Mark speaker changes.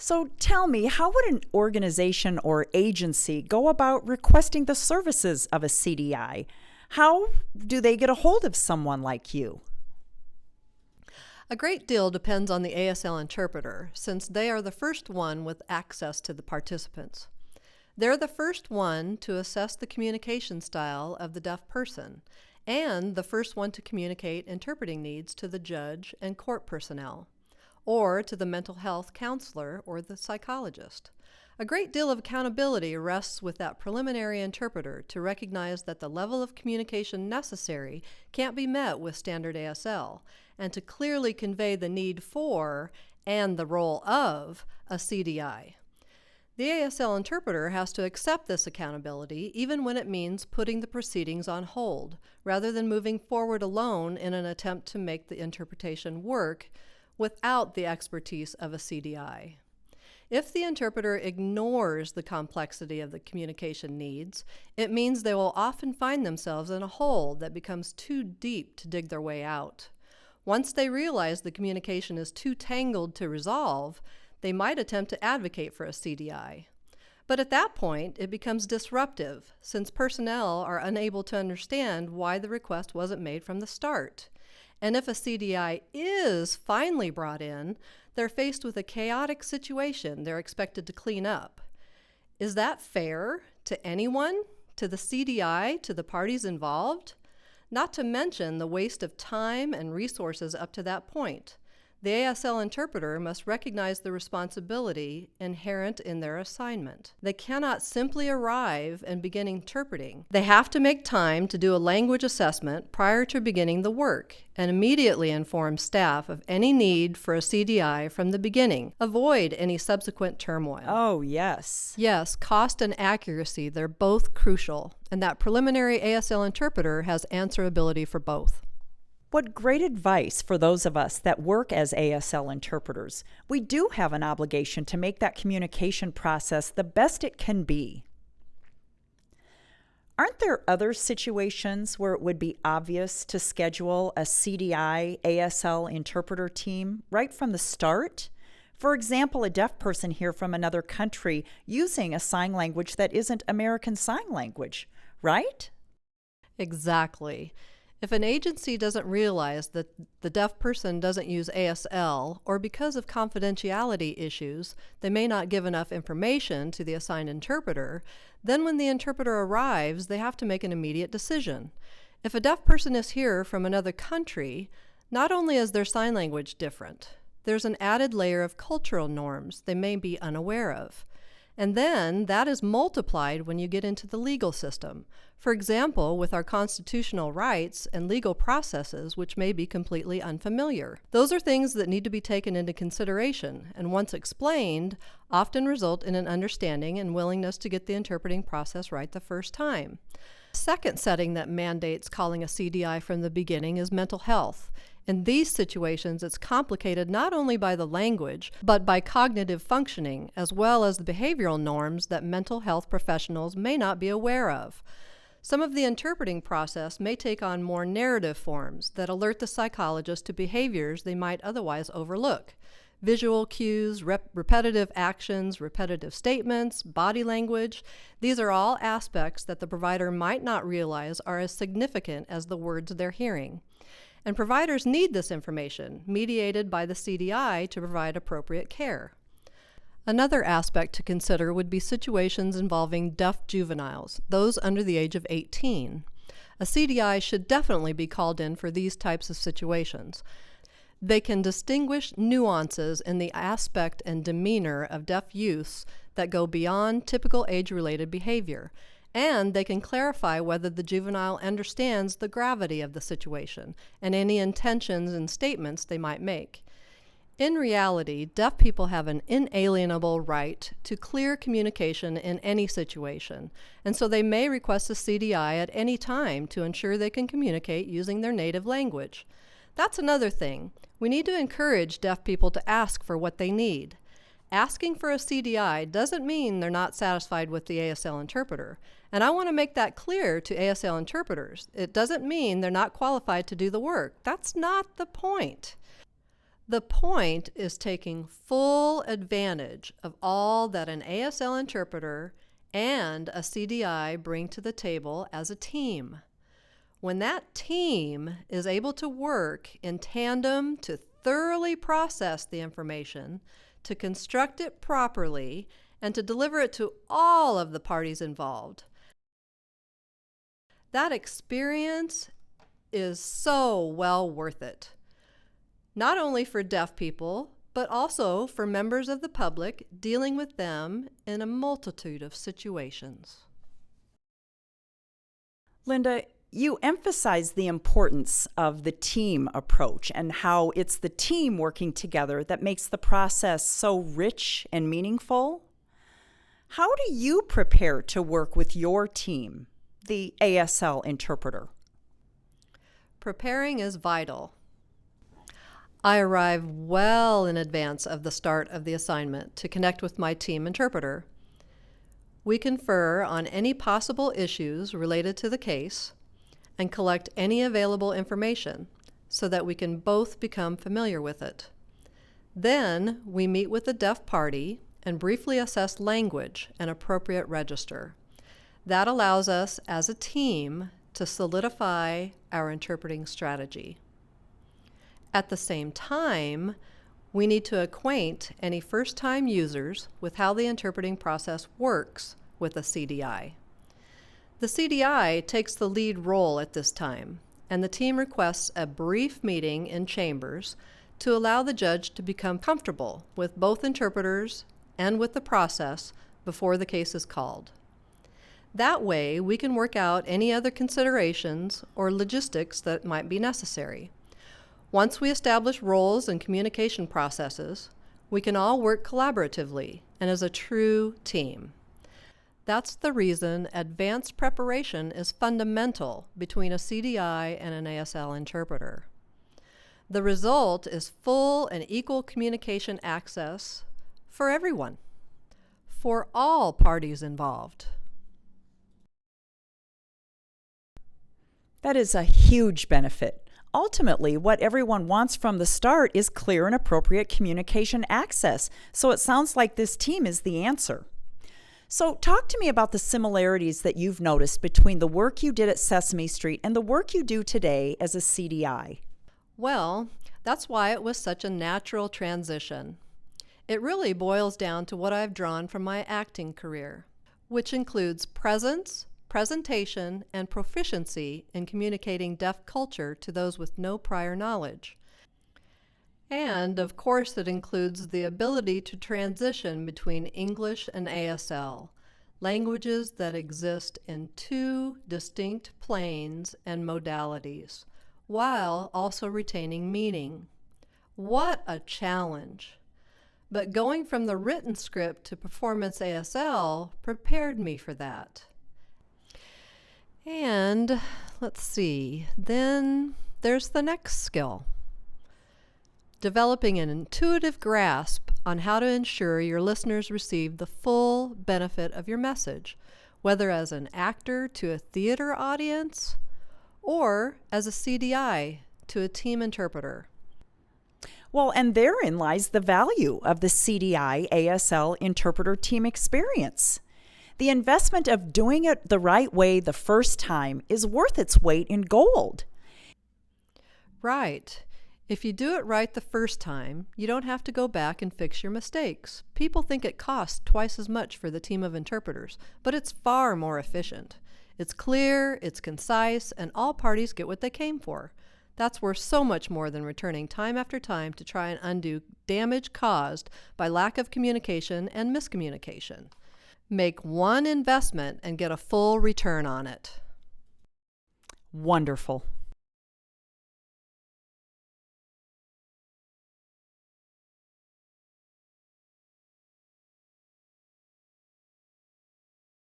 Speaker 1: So tell me, how would an organization or agency go about requesting the services of a CDI? How do they get a hold of someone like you?
Speaker 2: A great deal depends on the ASL interpreter, since they are the first one with access to the participants. They're the first one to assess the communication style of the deaf person, and the first one to communicate interpreting needs to the judge and court personnel, or to the mental health counselor or the psychologist. A great deal of accountability rests with that preliminary interpreter to recognize that the level of communication necessary can't be met with standard ASL, and to clearly convey the need for and the role of a CDI. The ASL interpreter has to accept this accountability even when it means putting the proceedings on hold, rather than moving forward alone in an attempt to make the interpretation work without the expertise of a CDI. If the interpreter ignores the complexity of the communication needs, it means they will often find themselves in a hole that becomes too deep to dig their way out. Once they realize the communication is too tangled to resolve, they might attempt to advocate for a CDI. But at that point, it becomes disruptive, since personnel are unable to understand why the request wasn't made from the start. And if a CDI is finally brought in, they're faced with a chaotic situation they're expected to clean up. Is that fair to anyone? To the CDI? To the parties involved? Not to mention the waste of time and resources up to that point. The ASL interpreter must recognize the responsibility inherent in their assignment. They cannot simply arrive and begin interpreting. They have to make time to do a language assessment prior to beginning the work and immediately inform staff of any need for a CDI from the beginning. Avoid any subsequent turmoil.
Speaker 1: Oh, yes.
Speaker 2: Yes, cost and accuracy, they're both crucial, and that preliminary ASL interpreter has answerability for both.
Speaker 1: What great advice for those of us that work as ASL interpreters. We do have an obligation to make that communication process the best it can be. Aren't there other situations where it would be obvious to schedule a CDI ASL interpreter team right from the start? For example, a deaf person here from another country using a sign language that isn't American Sign Language, right?
Speaker 2: Exactly. If an agency doesn't realize that the deaf person doesn't use ASL, or because of confidentiality issues, they may not give enough information to the assigned interpreter, then when the interpreter arrives, they have to make an immediate decision. If a deaf person is here from another country, not only is their sign language different, there's an added layer of cultural norms they may be unaware of. And then that is multiplied when you get into the legal system. For example, with our constitutional rights and legal processes, which may be completely unfamiliar. Those are things that need to be taken into consideration, and once explained, often result in an understanding and willingness to get the interpreting process right the first time. The second setting that mandates calling a CDI from the beginning is mental health. In these situations, it's complicated not only by the language, but by cognitive functioning, as well as the behavioral norms that mental health professionals may not be aware of. Some of the interpreting process may take on more narrative forms that alert the psychologist to behaviors they might otherwise overlook. Visual cues, repetitive actions, repetitive statements, body language, these are all aspects that the provider might not realize are as significant as the words they're hearing. And providers need this information, mediated by the CDI, to provide appropriate care. Another aspect to consider would be situations involving deaf juveniles, those under the age of 18. A CDI should definitely be called in for these types of situations. They can distinguish nuances in the aspect and demeanor of deaf youths that go beyond typical age-related behavior, and they can clarify whether the juvenile understands the gravity of the situation and any intentions and statements they might make. In reality, deaf people have an inalienable right to clear communication in any situation, and so they may request a CDI at any time to ensure they can communicate using their native language. That's another thing. We need to encourage deaf people to ask for what they need. Asking for a CDI doesn't mean they're not satisfied with the ASL interpreter. And I want to make that clear to ASL interpreters. It doesn't mean they're not qualified to do the work. That's not the point. The point is taking full advantage of all that an ASL interpreter and a CDI bring to the table as a team. When that team is able to work in tandem to thoroughly process the information, to construct it properly, and to deliver it to all of the parties involved, that experience is so well worth it. Not only for deaf people, but also for members of the public dealing with them in a multitude of situations.
Speaker 1: Linda, you emphasize the importance of the team approach and how it's the team working together that makes the process so rich and meaningful. How do you prepare to work with your team, the ASL interpreter?
Speaker 2: Preparing is vital. I arrive well in advance of the start of the assignment to connect with my team interpreter. We confer on any possible issues related to the case and collect any available information so that we can both become familiar with it. Then we meet with the deaf party and briefly assess language and appropriate register. That allows us as a team to solidify our interpreting strategy. At the same time, we need to acquaint any first-time users with how the interpreting process works with a CDI. The CDI takes the lead role at this time, and the team requests a brief meeting in chambers to allow the judge to become comfortable with both interpreters and with the process before the case is called. That way, we can work out any other considerations or logistics that might be necessary. Once we establish roles and communication processes, we can all work collaboratively and as a true team. That's the reason advanced preparation is fundamental between a CDI and an ASL interpreter. The result is full and equal communication access for everyone, for all parties involved.
Speaker 1: That is a huge benefit. Ultimately, what everyone wants from the start is clear and appropriate communication access, so it sounds like this team is the answer. So talk to me about the similarities that you've noticed between the work you did at Sesame Street and the work you do today as a CDI.
Speaker 2: Well, that's why it was such a natural transition. It really boils down to what I've drawn from my acting career, which includes presence, presentation, and proficiency in communicating deaf culture to those with no prior knowledge. And, of course, it includes the ability to transition between English and ASL, languages that exist in two distinct planes and modalities, while also retaining meaning. What a challenge! But going from the written script to performance ASL prepared me for that. And let's see, then there's the next skill. Developing an intuitive grasp on how to ensure your listeners receive the full benefit of your message, whether as an actor to a theater audience or as a CDI to a team interpreter.
Speaker 1: Well, and therein lies the value of the CDI ASL interpreter team experience. The investment of doing it the right way the first time is worth its weight in gold.
Speaker 2: Right. If you do it right the first time, you don't have to go back and fix your mistakes. People think it costs twice as much for the team of interpreters, but it's far more efficient. It's clear, it's concise, and all parties get what they came for. That's worth so much more than returning time after time to try and undo damage caused by lack of communication and miscommunication. Make one investment and get a full return on it.
Speaker 1: Wonderful.